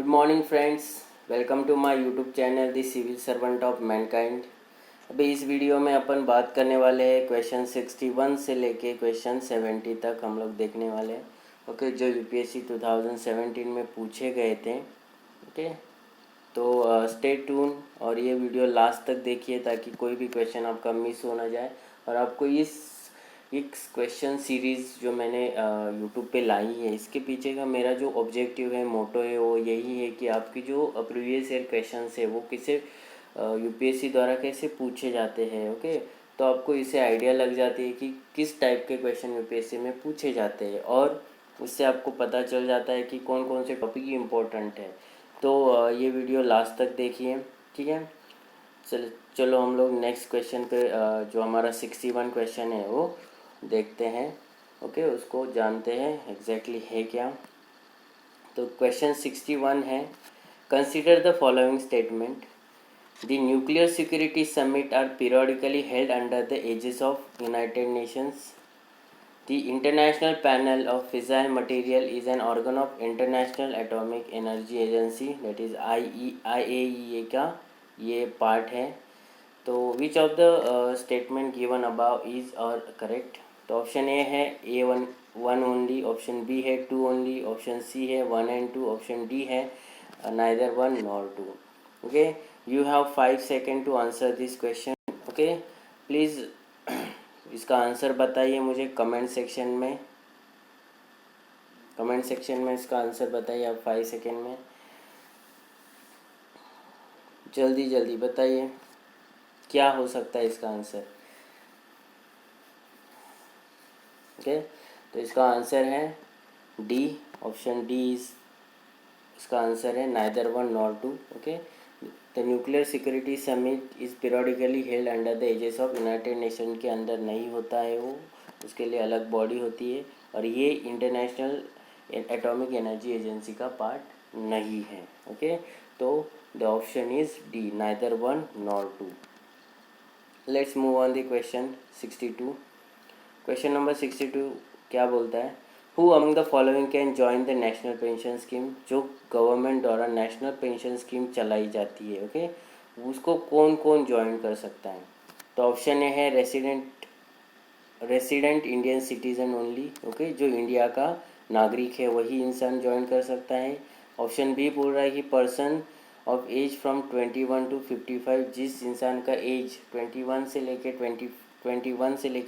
Morning friends, welcome to my YouTube channel the civil servant of mankind. अभी इस video में अपन बात करने वाले हैं क्वेश्चन 61 से लेके क्वेश्चन 70 तक हम लोग देखने वाले हैं। ओके, जो यूपीएससी 2017 में पूछे गए थे। ओके, तो स्टे ट्यून और ये वीडियो लास्ट तक देखिए ताकि कोई भी क्वेश्चन आपका मिस हो ना जाए। और आपको इस क्वेश्चन सीरीज़ जो मैंने यूट्यूब पे लाई है, इसके पीछे का मेरा जो ऑब्जेक्टिव है, मोटो है, वो यही है कि आपकी जो प्रीवियस ईयर क्वेश्चन है वो किसे यूपीएससी द्वारा कैसे पूछे जाते हैं। ओके, तो आपको इससे आइडिया लग जाती है कि किस टाइप के क्वेश्चन यूपीएससी में पूछे जाते हैं और उससे आपको पता चल जाता है कि कौन कौन से टॉपिक इम्पोर्टेंट है। तो ये वीडियो लास्ट तक देखिए, ठीक है। चलो हम लोग नेक्स्ट क्वेश्चन पे जो हमारा 61 क्वेश्चन है वो देखते हैं। ओके, उसको जानते हैं एग्जैक्टली है क्या। तो क्वेश्चन 61 है, consider the following statement. The nuclear security summit are periodically held under the aegis of United Nations. The International Panel of Fissile Material is an organ of International Atomic Energy Agency, that is IAEA का ये part है। तो which of the statement given above is are correct. तो option A है one only, option B है two only, option C है 1 and 2, option D है neither 1 nor 2। Okay, you have 5 seconds to answer this question. Okay, please इसका answer बताइए मुझे comment section में। इसका आंसर बताइए आप 5 सेकेंड में, जल्दी जल्दी बताइए क्या हो सकता है इसका आंसर। ओके, तो इसका आंसर है डी, ऑप्शन डी इज इसका आंसर है neither 1 nor 2। Okay, the nuclear security summit is periodically held under the aegis of United Nation के अंदर नहीं होता है वो, उसके लिए अलग बॉडी होती है और ये इंटरनेशनल एटॉमिक एनर्जी एजेंसी का पार्ट नहीं है। ओके, तो the option is D, neither 1 nor 2। Let's move on the question 62। Question number 62 क्या बोलता है, who among the following can join the national pension scheme. जो गवर्नमेंट द्वारा नेशनल पेंशन स्कीम चलाई जाती है, ओके, उसको कौन कौन ज्वाइन कर सकता है। तो ऑप्शन ए है resident Indian citizen only. Okay, जो इंडिया का नागरिक है वही इंसान ज्वाइन कर सकता है। ऑप्शन बी बोल रहा है कि person of age from 21 to 55, जिस इंसान का एज 21 से लेके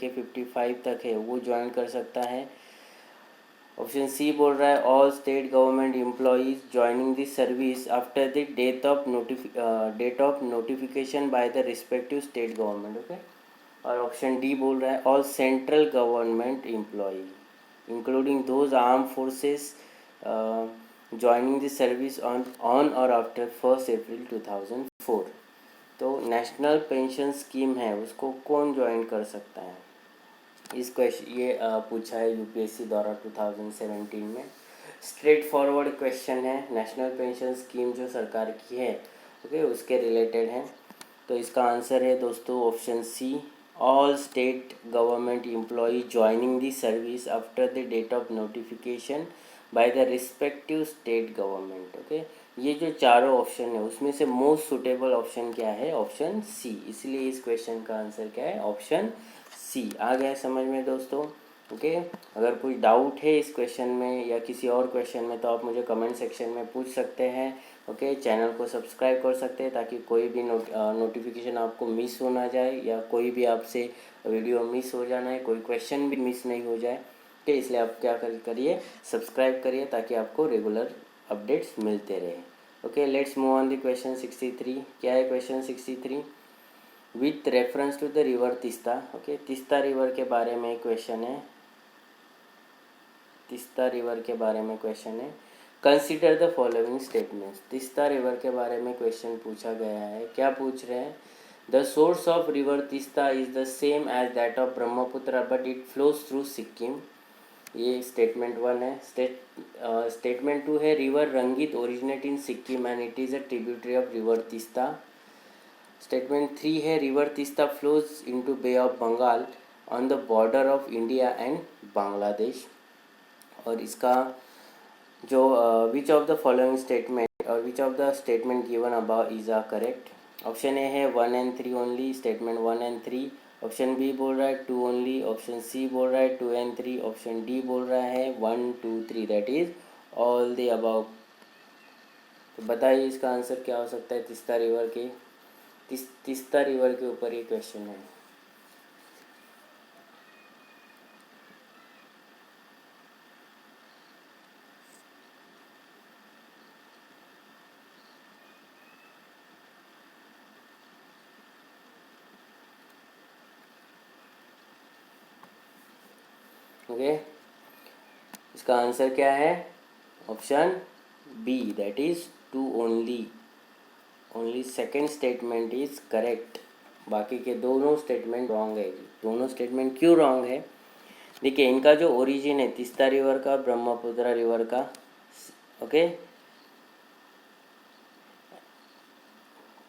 55 तक है वो ज्वाइन कर सकता है। ऑप्शन सी बोल रहा है all state government employees joining this service after the date of notification by the respective state government. Okay, और ऑप्शन डी बोल रहा है all central government employee including those arm forces joining this service on or after 1 April 2004। तो national pension scheme है उसको कौन join कर सकता है, इस क्वेश्चन ये पूछा है यूपीएससी द्वारा 2017 में। स्ट्रेट फॉरवर्ड क्वेश्चन है, नेशनल पेंशन स्कीम जो सरकार की है, ओके, उसके रिलेटेड है। तो इसका आंसर है दोस्तों option C, all state government employee joining the service after the date of notification by the respective state government. Okay, ये जो चारों ऑप्शन है उसमें से मोस्ट सुटेबल ऑप्शन क्या है, ऑप्शन सी, इसलिए इस क्वेश्चन का आंसर क्या है, ऑप्शन सी। आ गया समझ में दोस्तों। ओके, अगर कोई डाउट है इस क्वेश्चन में या किसी और क्वेश्चन में तो आप मुझे कमेंट सेक्शन में पूछ सकते हैं। ओके, चैनल को सब्सक्राइब कर सकते हैं ताकि कोई भी नोटिफिकेशन आपको मिस हो ना जाए या कोई भी आपसे वीडियो मिस हो जाना है, कोई क्वेश्चन भी मिस नहीं हो जाए। ओके, इसलिए आप क्या करिए, सब्सक्राइब करिए ताकि आपको रेगुलर अपडेट्स मिलते रहे। Okay, let's move on the question 63। क्या है question 63, with reference to the river Teesta. Okay, Teesta river के बारे में क्वेश्चन है, तीस्ता रिवर के बारे में क्वेश्चन है। Consider the following statements. Teesta river के बारे में क्वेश्चन पूछा गया है, क्या पूछ रहे हैं, the source of river Teesta is the same as that of Brahmaputra but it flows through Sikkim. ये स्टेटमेंट 1 है। स्टेटमेंट 2 है, river Rangit originate in Sikkim and it is a tributary of river Teesta. Statement 3 है, river Teesta flows into bay of Bengal on the border of India and Bangladesh. और इसका जो which of the following statement और which of the statement given above is a correct. Option A है 1 and 3 only, statement 1 and 3। Option B बोल रहा है 2 only. Option सी बोल रहा है 2 and 3। ऑप्शन डी बोल रहा है 1 2 3, that is all the above. तो बताइए इसका आंसर क्या हो सकता है। तीस्ता रिवर के तीस्ता रिवर के ऊपर ये क्वेश्चन है। ओके, इसका आंसर क्या है? Option B, that is 2 only. Only second statement is correct, बाकी के दोनों स्टेटमेंट रॉन्ग है। दोनों स्टेटमेंट क्यों रॉन्ग है? देखिए, इनका जो ओरिजिन है तीस्ता रिवर का, ब्रह्मपुत्र रिवर का, ओके,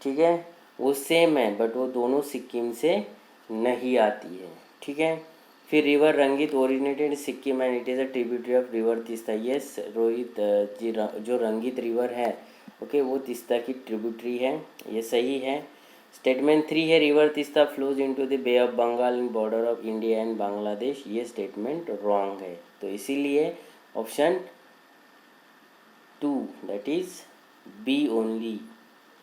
ठीक है, वो सेम है, बट वो दोनों सिक्किम से नहीं आती है, ठीक है। फिर river Rangit originated Sikkim and it is a tributary of river Teesta. Yes Rohit ji, जो रंगित रिवर है, ओके, वो तीस्ता की ट्रिब्यूटरी है, ये सही है। स्टेटमेंट 3 है river Teesta flows into the Bay of Bengal in border of India and Bangladesh, ये स्टेटमेंट रॉन्ग है। तो इसीलिए option 2 that is B only,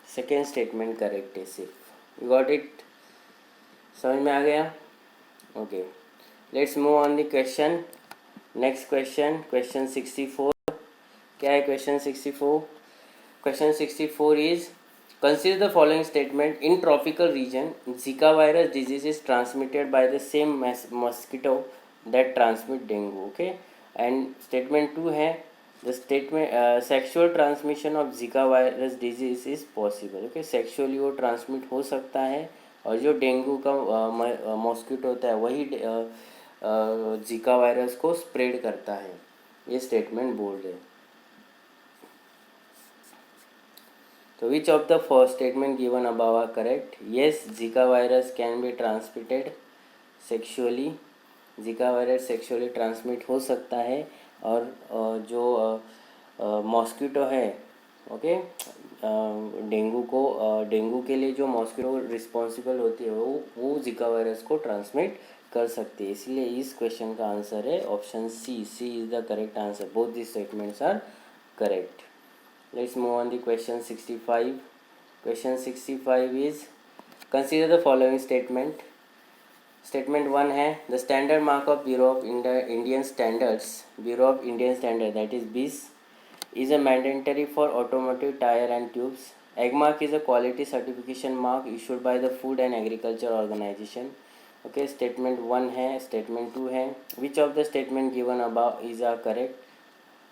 second statement correct है सिर्फ। You got it? समझ में आ गया? Okay, let's move on the question. Next question, question 64। क्या है question 64? Question 64 is consider the following statement: in tropical region Zika virus disease is transmitted by the same mosquito that transmit dengue, okay। and statement 2 है the statement sexual transmission of Zika virus disease is possible, okay। sexually वो transmit हो सकता है, और जो dengue का mosquito होता है वही जीका वायरस को स्प्रेड करता है, ये स्टेटमेंट बोल रहे हैं। तो which of the first statement given above are correct? Yes, Zika virus can be transmitted sexually, Zika virus sexually transmit हो सकता है, और जो मॉस्किटो है, ओके, डेंगू के लिए जो मॉस्किटो रिस्पॉन्सिबल होती है वो जीका वायरस को ट्रांसमिट कर सकती है। इसलिए इस क्वेश्चन का आंसर है option C. C is the correct answer, both the statements are correct. Let's move on the question 65. Question 65 is consider the following statement. Statement 1 है the standard mark of Bureau of Indian Standards, Bureau of Indian Standard, that is BIS, is a mandatory for automotive tire and tubes. AgMark is a quality certification mark issued by the Food and Agriculture Organization. Okay, statement 1 है, statement 2 है। Which of the statement given above is correct?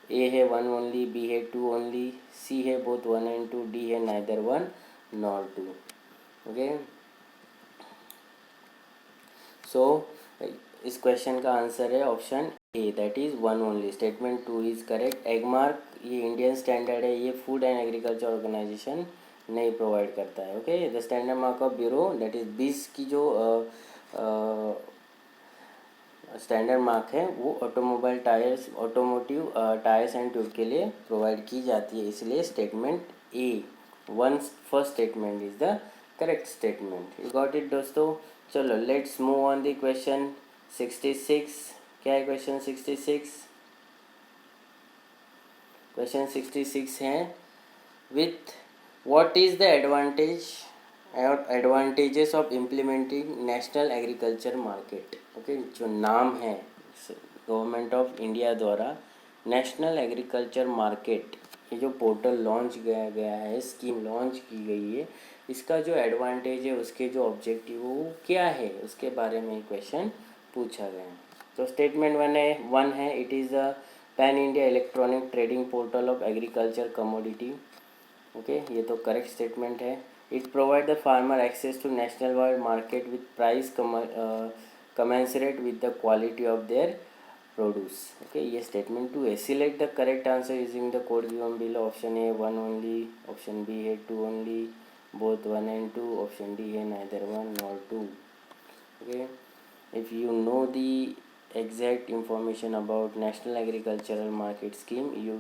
ए है 1 only, B है 2 only, सी है both 1 and 2, D है neither 1 nor 2, okay. सो इस question का answer है option A, that is 1 only. Statement 2 is correct. Agmark ये इंडियन स्टैंडर्ड है, ये फूड एंड एग्रीकल्चर ऑर्गेनाइजेशन नहीं प्रोवाइड करता है, okay. The standard mark of bureau that is बीस की जो स्टैंडर्ड मार्क है वो automobile tyres, automotive tyres and tube के लिए प्रोवाइड की जाती है। इसलिए statement A, one first statement is the correct statement. You got it दोस्तों? चलो let's move on the question 66। क्या है क्वेश्चन 66? क्वेश्चन 66 है with what is the advantages of implementing national agriculture market, okay. जो नाम है गवर्नमेंट ऑफ इंडिया द्वारा national agriculture market, ये जो पोर्टल लॉन्च किया गया है, स्कीम लॉन्च की गई है, इसका जो एडवांटेज है, उसके जो ऑब्जेक्टिव वो क्या है, उसके बारे में क्वेश्चन पूछा गया है। तो स्टेटमेंट 1 है it is a pan India electronic trading portal of agriculture commodity, okay, ये तो करेक्ट स्टेटमेंट है। It provide the farmer access to national wide market with price commensurate with the quality of their produce, okay, ये statement 2 है। Select the correct answer using the code given below. Option A 1 only, option B है 2 only, both 1 and 2, option D है neither 1 nor 2, okay। if you know the exact information about National Agricultural Market Scheme, you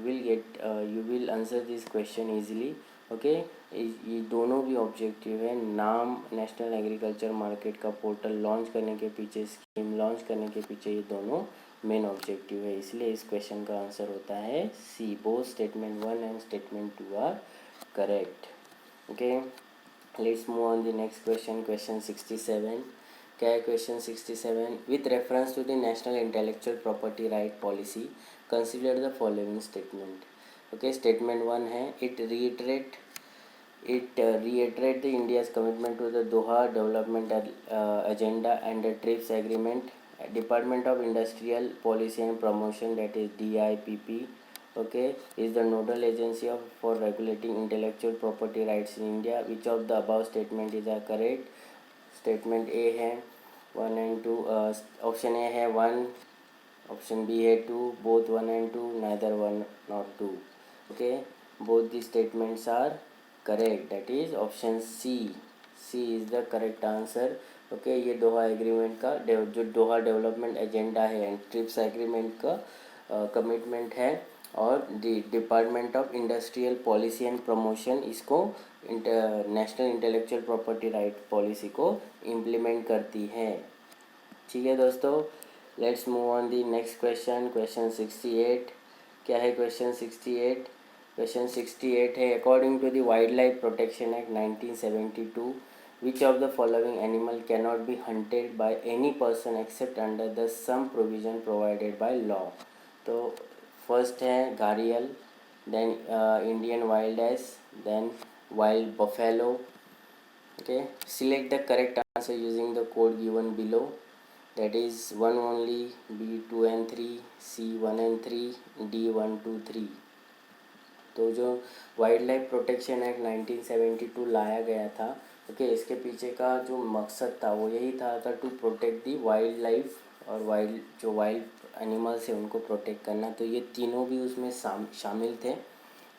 will answer this question easily. Okay, ये दोनों भी objective है. नाम national agriculture market का portal launch करने के पीछे, स्कीम लॉन्च करने के पीछे ये दोनों मेन ऑब्जेक्टिव है. इसलिए इस क्वेश्चन का आंसर होता है C. Both statement 1 and statement 2 are correct. Okay, let's move on the next question. Question 67. क्या है question 67? With reference to the national intellectual property right policy consider the following statement. Okay, statement 1 है it reiterate the India's commitment to the Doha Development Agenda and the TRIPS Agreement. Department of Industrial Policy and Promotion, that is DIPP, okay, is the nodal agency for regulating intellectual property rights in India. Which of the above statement is correct? Statement A है 1 and 2. Option A है 1, option B है 2, both 1 and 2, neither 1 nor 2. Okay, both the statements are correct, that is option C. C is the correct answer. Okay, ये Doha agreement का जो Doha development agenda है and TRIPS agreement का commitment है, और department of industrial policy and promotion इसको national intellectual property right policy को implement करती है. ठीक है दोस्तों, let's move on the next question. Question 68. क्या है क्वेश्चन 68? क्वेश्चन 68 है according to the wild life protection act 1972 which of the following animal can not be hunted by any person except under the some provision provided by law. तो first है gharial, then Indian wild ass, then wild buffalo. Okay, select the correct answer using the code given below, that is 1 only, B 2 and 3, C 1 and 3, D 1 2 3. तो जो wild life protection act 1972 लाया गया था, okay, इसके पीछे का जो मकसद था वो यही था to protect the wild life और वाइल्ड एनिमल्स है उनको प्रोटेक्ट करना. तो ये तीनों भी उसमें शामिल थे,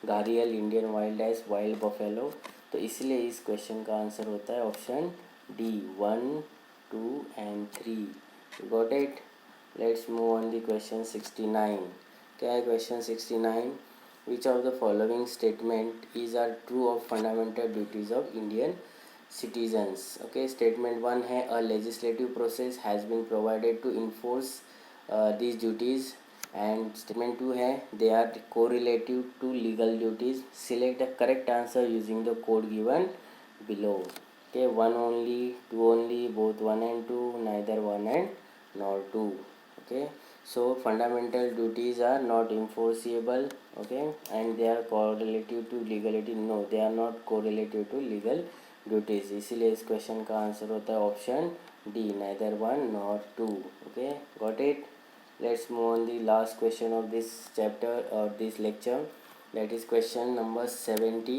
gharial, Indian wild ass, wild buffalo. तो इसलिए इस क्वेश्चन का आंसर होता है option D 1 2 and 3. Got it. Let's move on the question 69. क्या है question 69? Which of the following statement is are true of fundamental duties of Indian citizens. Okay, statement 1 है a legislative process has been provided to enforce these duties, and statement 2 है they are correlative to legal duties. Select the correct answer using the code given below. Okay, 1 only, 2 only, both 1 and 2, neither 1 and nor 2. Okay, so fundamental duties are not enforceable, okay, and they are correlative to legality. No, they are not correlative to legal duties. इसीलिए इस question का answer होता है option D, neither 1 nor 2. Okay, got it. Let's move on the last question of this chapter or this lecture, that is question number 70.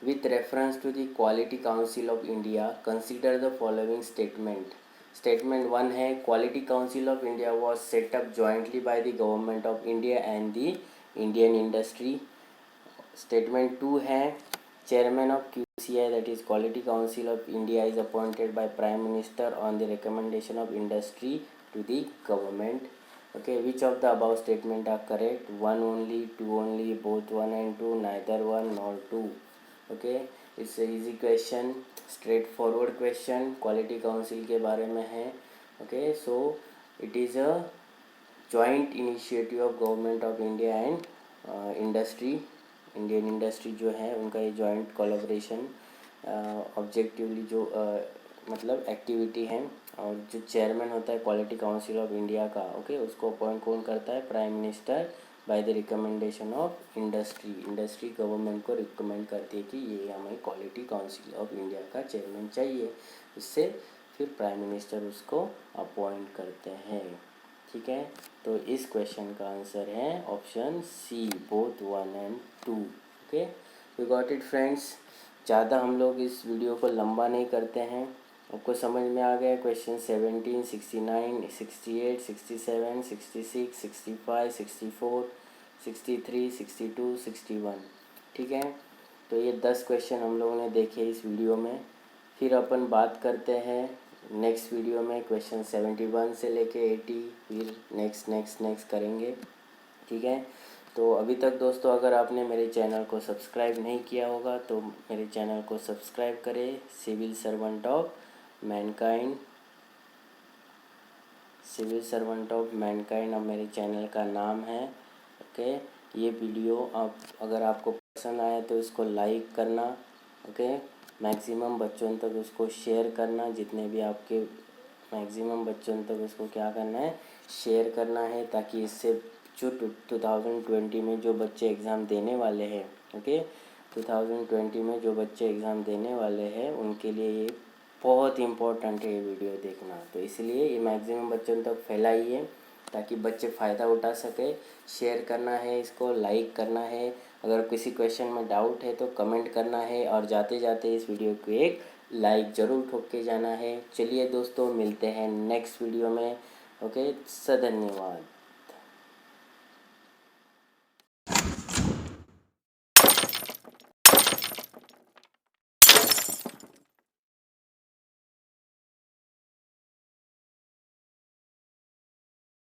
With reference to the Quality Council of India, consider the following statement. Statement 1 है Quality Council of India was set up jointly by the Government of India and the Indian industry. Statement 2 है Chairman of QCI, that is Quality Council of India, is appointed by Prime Minister on the recommendation of industry to the government. Okay, which of the above statement are correct? 1 only, 2 only, both 1 and 2, neither 1 nor 2. Okay, it's a easy question, straight forward question. Quality Council के बारे में है. Okay, so it is a joint initiative of Government of India and industry. Indian industry जो है उनका ये joint collaboration objectively जो मतलब एक्टिविटी है. और जो चेयरमैन होता है क्वालिटी काउंसिल ऑफ इंडिया का, ओके, उसको अपॉइंट कौन करता है? Prime minister, by the recommendation of industry. Industry government को रिकमेंड करती है कि ये हमें क्वालिटी काउंसिल ऑफ इंडिया का चेयरमैन चाहिए. इससे फिर प्राइम मिनिस्टर उसको अपॉइंट करते हैं. ठीक है, तो इस क्वेश्चन का आंसर है option C, both 1 and 2. Okay, we got it friends. ज़्यादा हम लोग इस वीडियो को लंबा नहीं करते हैं. आपको समझ में आ गया क्वेश्चन 17, 69, 68, 67, 66, 65, 64, 63, 62, 61. ठीक है, तो ये 10 क्वेश्चन हम लोगों ने देखे इस वीडियो में. फिर अपन बात करते हैं नेक्स्ट वीडियो में क्वेश्चन 71 से लेके 80 फिर नेक्स्ट करेंगे। ठीक है, तो अभी तक दोस्तों अगर आपने मेरे चैनल को सब्सक्राइब नहीं किया होगा तो मेरे चैनल को सब्सक्राइब करें। Civil servant of mankind, civil servant of mankind अब मेरे चैनल का नाम है। ओके, ये वीडियो आप अगर आपको पसंद आए तो इसको लाइक करना। ओके, मैक्सिमम बच्चों तक उसको शेयर करना, जितने भी आपके मैक्सिमम बच्चों तक उसको क्या करना है, शेयर करना है, ताकि इससे जो 2020 में जो बच्चे एग्ज़ाम देने वाले हैं, ओके 2020 में जो बच्चे एग्ज़ाम देने वाले हैं उनके लिए ये बहुत इम्पोर्टेंट है ये वीडियो देखना। तो इसलिए ये मैक्सिमम बच्चों तक फैलाइए ताकि बच्चे फ़ायदा उठा सके। शेयर करना है, इसको लाइक करना है, अगर किसी क्वेश्चन में डाउट है तो कमेंट करना है, और जाते जाते इस वीडियो को एक लाइक ज़रूर ठोक के जाना है। चलिए दोस्तों, मिलते हैं नेक्स्ट वीडियो में। ओके, धन्यवाद।